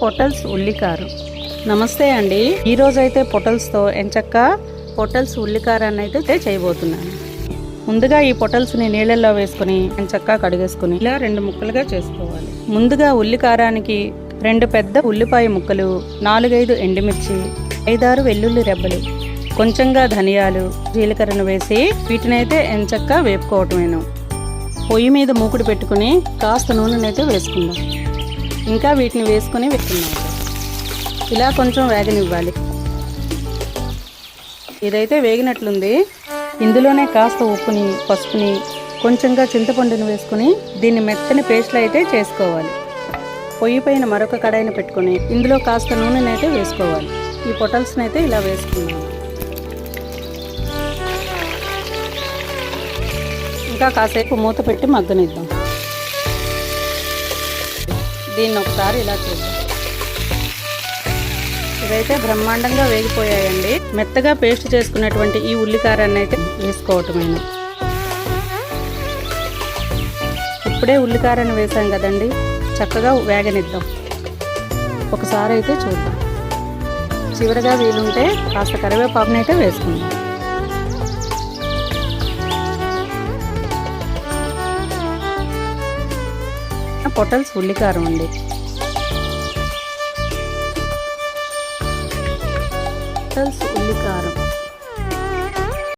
పొటల్స్ ఉల్లికారం. నమస్తే అండి. ఈరోజు అయితే పొటల్స్తో ఎంచక్క పొటల్స్ ఉల్లికారాన్ని అయితే చేయబోతున్నాను. ముందుగా ఈ పొటల్స్ని నీళ్ళల్లో వేసుకుని ఎంచక్క కడిగేసుకుని ఇలా 2 ముక్కలుగా చేసుకోవాలి. ముందుగా ఉల్లికారానికి 2 పెద్ద ఉల్లిపాయ ముక్కలు, 4-5 ఎండుమిర్చి, 5-6 వెల్లుల్లి రెబ్బలు, కొంచెంగా ధనియాలు, జీలకర్రను వేసి వీటినైతే ఎంచక్క వేపుకోవటమేను. పొయ్యి మీద మూకుడు పెట్టుకుని కాస్త నూనెనైతే వేసుకుందాం. ఇంకా వీటిని వేసుకొని వేసుకుందాం. ఇలా కొంచెం వేగనివ్వాలి. ఇదైతే వేగినట్లుంది. ఇందులోనే కాస్త ఉప్పుని, పసుపుని, కొంచెంగా చింతపండుని వేసుకుని దీన్ని మెత్తని పేస్ట్లు అయితే చేసుకోవాలి. పొయ్యి పైన మరొక కడాయిని పెట్టుకుని ఇందులో కాస్త నూనెనైతే వేసుకోవాలి. ఈ పొటల్స్ని అయితే ఇలా వేసుకున్నాం. ఇంకా కాసేపు మూత పెట్టి మగ్గనిద్దాం. దీన్ని ఒకసారి ఇలా చేద్దాం. ఇవైతే బ్రహ్మాండంగా వేగిపోయాయండి. మెత్తగా పేస్ట్ చేసుకున్నటువంటి ఈ ఉల్లికారాన్ని అయితే వేసుకోవటమేను. ఇప్పుడే ఉల్లికారాన్ని వేసాం కదండి, చక్కగా వేగనిద్దాం. ఒకసారి అయితే చూద్దాం. చివరిగా వీలుంటే కాస్త కరివేపాకునైతే వేసుకుందాం. పొటల్స్ ఉల్లికారం అండి. పొటల్స్ ఉల్లికారం